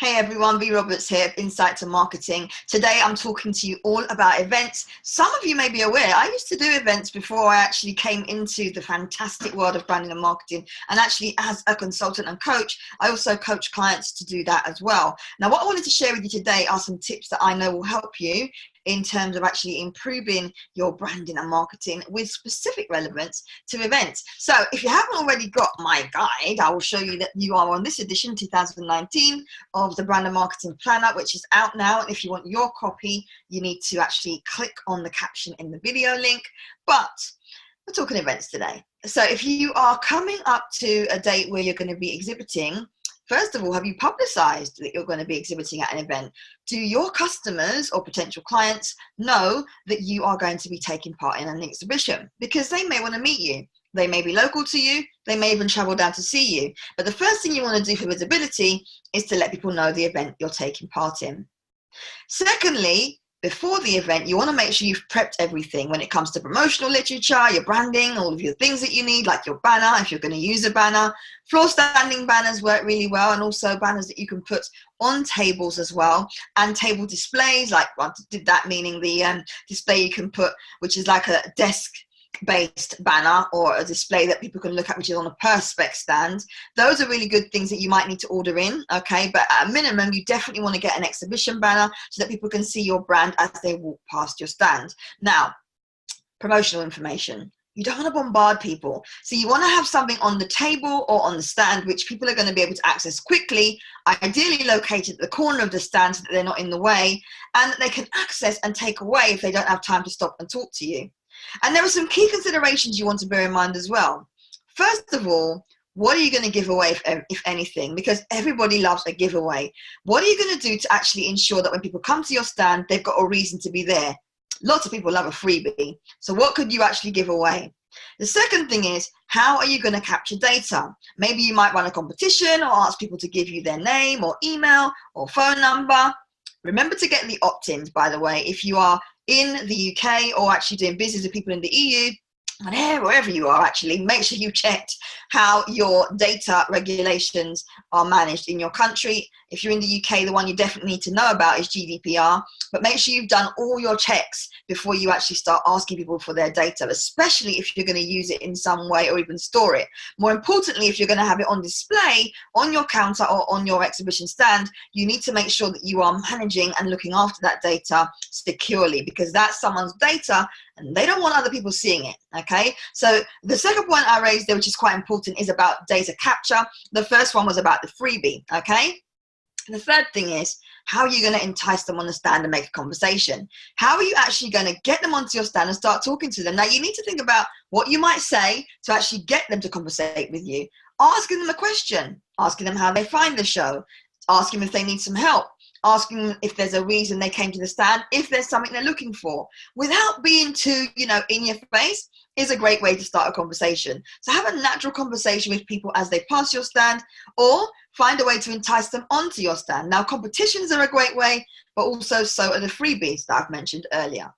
Hey everyone, B Roberts here, Insight2Marketing. Today I'm talking to you all about events. Some of you may be aware, I used to do events before I actually came into the fantastic world of branding and marketing. And actually as a consultant and coach, I also coach clients to do that as well. Now what I wanted to share with you today are some tips that I know will help you in terms of actually improving your branding and marketing with specific relevance to events. So if you haven't already got my guide, I will show you that you are on this edition 2019 of the Brand and Marketing Planner, which is out now. And if you want your copy, you need to actually click on the caption in the video link. But we're talking events today. So if you are coming up to a date where you're going to be exhibiting, first of all, have you publicized that you're going to be exhibiting at an event? Do your customers or potential clients know that you are going to be taking part in an exhibition? Because they may want to meet you. They may be local to you. They may even travel down to see you. But the first thing you want to do for visibility is to let people know the event you're taking part in. Secondly, before the event, you want to make sure you've prepped everything when it comes to promotional literature, your branding, all of your things that you need, like your banner, if you're going to use a banner. Floor standing banners work really well, and also banners that you can put on tables as well, and table displays, like what did that meaning the display you can put, which is like a desk based banner or a display that people can look at, which is on a perspex stand. Those are really good things that you might need to order in, okay? But at a minimum, you definitely want to get an exhibition banner so that people can see your brand as they walk past your stand. Now, promotional information. You don't want to bombard people. So you want to have something on the table or on the stand which people are going to be able to access quickly, ideally located at the corner of the stand so that they're not in the way, and that they can access and take away if they don't have time to stop and talk to you. And there are some key considerations you want to bear in mind as well. First of all, what are you going to give away, if anything? Because everybody loves a giveaway. What are you going to do to actually ensure that when people come to your stand, they've got a reason to be there? Lots of people love a freebie. So what could you actually give away? The second thing is, how are you going to capture data? Maybe you might run a competition or ask people to give you their name or email or phone number. Remember to get the opt-ins, by the way, if you are in the UK or actually doing business with people in the EU, and wherever you are actually, make sure you checked how your data regulations are managed in your country. If you're in the UK, the one you definitely need to know about is GDPR, but make sure you've done all your checks before you actually start asking people for their data, especially if you're going to use it in some way or even store it. More importantly, if you're going to have it on display on your counter or on your exhibition stand, you need to make sure that you are managing and looking after that data securely, because that's someone's data and they don't want other people seeing it, okay? So the second point I raised there, which is quite important, is about data capture. The first one was about the freebie, okay? And the third thing is, how are you going to entice them on the stand and make a conversation? How are you actually going to get them onto your stand and start talking to them? Now, you need to think about what you might say to actually get them to conversate with you. Asking them a question, asking them how they find the show, asking them if they need some help, asking them if there's a reason they came to the stand, if there's something they're looking for, without being too, in your face, is a great way to start a conversation. So have a natural conversation with people as they pass your stand, or find a way to entice them onto your stand. Now, competitions are a great way, but also so are the freebies that I've mentioned earlier.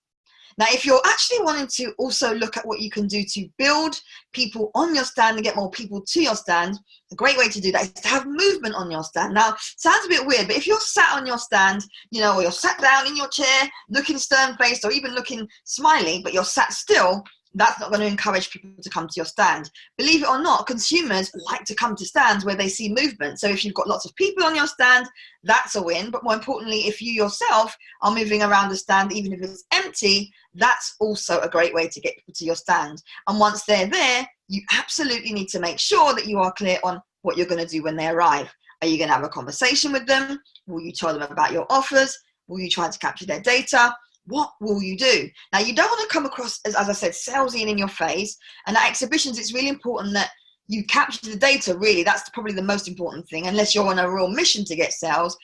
Now, if you're actually wanting to also look at what you can do to build people on your stand and get more people to your stand, a great way to do that is to have movement on your stand. Now, sounds a bit weird, but if you're sat on your stand, or you're sat down in your chair, looking stern-faced or even looking smiley, but you're sat still, that's not going to encourage people to come to your stand. Believe it or not, consumers like to come to stands where they see movement. So if you've got lots of people on your stand, that's a win. But more importantly, if you yourself are moving around the stand, even if it's empty, that's also a great way to get people to your stand. And once they're there, you absolutely need to make sure that you are clear on what you're going to do when they arrive. Are you going to have a conversation with them? Will you tell them about your offers? Will you try to capture their data? What will you do? Now, you don't want to come across, as I said, salesy and in your face. And at exhibitions, it's really important that you capture the data, really. That's probably the most important thing, unless you're on a real mission to get sales.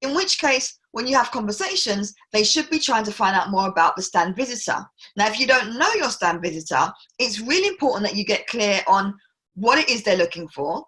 In which case, when you have conversations, they should be trying to find out more about the stand visitor. Now, if you don't know your stand visitor, it's really important that you get clear on what it is they're looking for,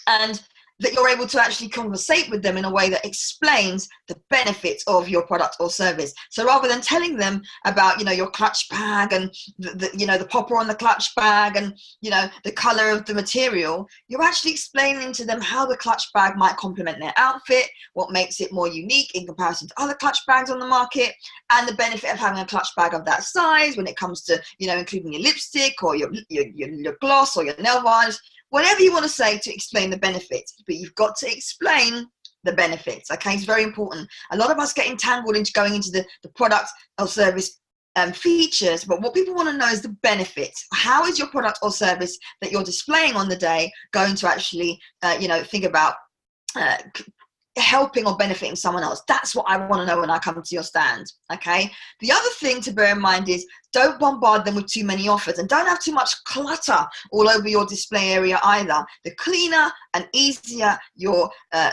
and that you're able to actually conversate with them in a way that explains the benefits of your product or service. So rather than telling them about, your clutch bag and the popper on the clutch bag and, the color of the material, you're actually explaining to them how the clutch bag might complement their outfit, what makes it more unique in comparison to other clutch bags on the market, and the benefit of having a clutch bag of that size when it comes to, including your lipstick or your gloss or your nail varnish. Whatever you want to say to explain the benefits, but you've got to explain the benefits, okay? It's very important. A lot of us get entangled into going into the product or service features, but what people want to know is the benefits. How is your product or service that you're displaying on the day going to actually, think about helping or benefiting someone else? That's what I want to know when I come to your stand, okay? The other thing to bear in mind is don't bombard them with too many offers, and don't have too much clutter all over your display area either. The cleaner and easier your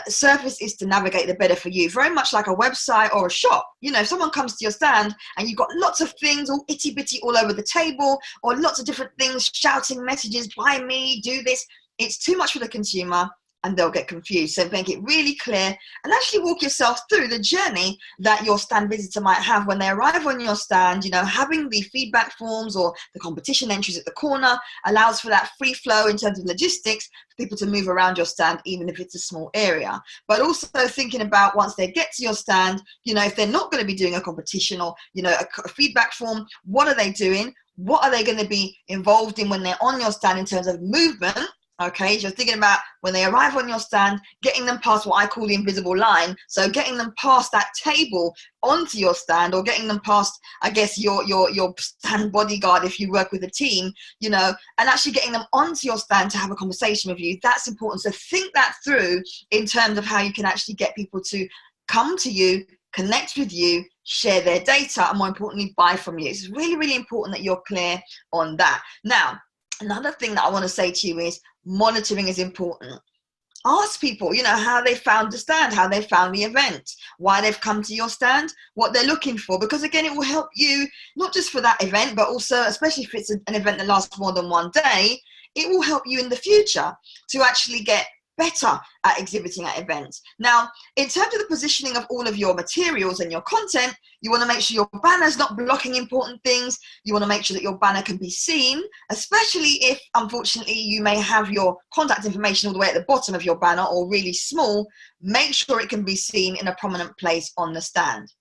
surface is to navigate, the better for you. Very much like a website or a shop. If someone comes to your stand and you've got lots of things all itty bitty all over the table, or lots of different things shouting messages, buy me, do this, it's too much for the consumer, and they'll get confused. So make it really clear and actually walk yourself through the journey that your stand visitor might have when they arrive on your stand. Having the feedback forms or the competition entries at the corner allows for that free flow in terms of logistics for people to move around your stand, even if it's a small area. But also thinking about once they get to your stand, if they're not going to be doing a competition or, a feedback form, what are they doing? What are they going to be involved in when they're on your stand in terms of movement? Okay, so you're thinking about when they arrive on your stand, getting them past what I call the invisible line. So getting them past that table onto your stand, or getting them past, I guess, your stand bodyguard if you work with a team, and actually getting them onto your stand to have a conversation with you. That's important. So think that through in terms of how you can actually get people to come to you, connect with you, share their data, and more importantly, buy from you. It's really, really important that you're clear on that. Now, another thing that I want to say to you is monitoring is important. Ask people, how they found the stand, how they found the event, why they've come to your stand, what they're looking for, because again, it will help you not just for that event, but also, especially if it's an event that lasts more than one day, it will help you in the future to actually get better at exhibiting at events. Now, in terms of the positioning of all of your materials and your content, you want to make sure your banner's not blocking important things. You want to make sure that your banner can be seen, especially if, unfortunately, you may have your contact information all the way at the bottom of your banner or really small. Make sure it can be seen in a prominent place on the stand.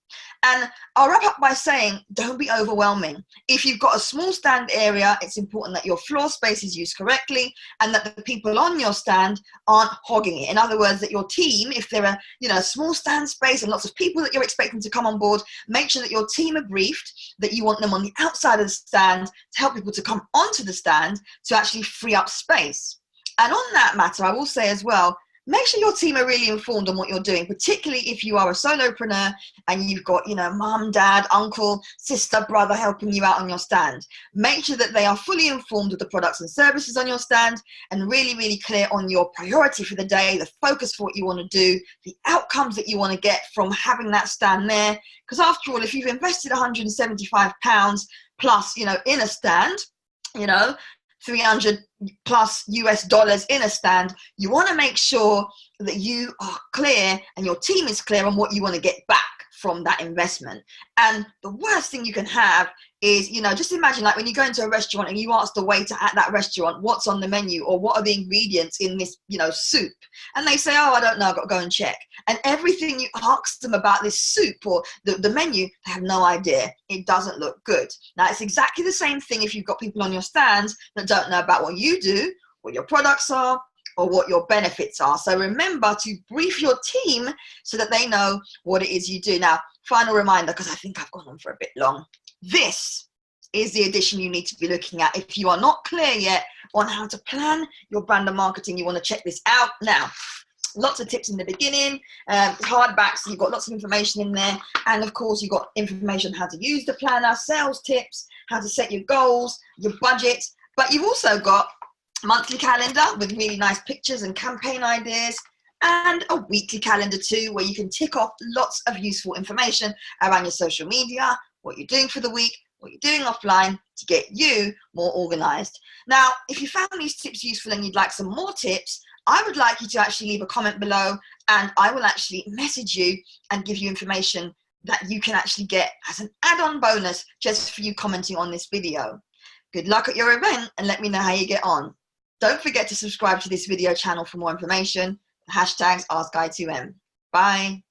And I'll wrap up by saying, don't be overwhelming. If you've got a small stand area, it's important that your floor space is used correctly and that the people on your stand aren't hogging it. In other words, that your team, if they're a small stand space and lots of people that you're expecting to come on board, make sure that your team are briefed, that you want them on the outside of the stand to help people to come onto the stand to actually free up space. And on that matter, I will say as well, make sure your team are really informed on what you're doing, particularly if you are a solopreneur and you've got, mum, dad, uncle, sister, brother helping you out on your stand. Make sure that they are fully informed of the products and services on your stand and really, really clear on your priority for the day, the focus for what you want to do, the outcomes that you want to get from having that stand there. Because after all, if you've invested £175 plus, in a stand, 300 plus US dollars in a stand, you want to make sure that you are clear and your team is clear on what you want to get back from that investment. And the worst thing you can have is, just imagine like when you go into a restaurant and you ask the waiter at that restaurant, what's on the menu or what are the ingredients in this, soup? And they say, oh, I don't know, I've got to go and check. And everything you ask them about this soup or the menu, they have no idea. It doesn't look good. Now, it's exactly the same thing if you've got people on your stands that don't know about what you do, what your products are, or what your benefits are. So remember to brief your team so that they know what it is you do. Now, final reminder, because I think I've gone on for a bit long. This is the edition you need to be looking at. If you are not clear yet on how to plan your brand and marketing, you want to check this out. Now, lots of tips in the beginning, hardback, so you've got lots of information in there. And of course, you've got information on how to use the planner, sales tips, how to set your goals, your budget. But you've also got monthly calendar with really nice pictures and campaign ideas, and a weekly calendar too, where you can tick off lots of useful information around your social media, what you're doing for the week, what you're doing offline to get you more organized. Now, if you found these tips useful and you'd like some more tips, I would like you to actually leave a comment below, and I will actually message you and give you information that you can actually get as an add-on bonus just for you commenting on this video. Good luck at your event, and let me know how you get on. Don't forget to subscribe to this video channel for more information. Hashtags AskI2M. Bye.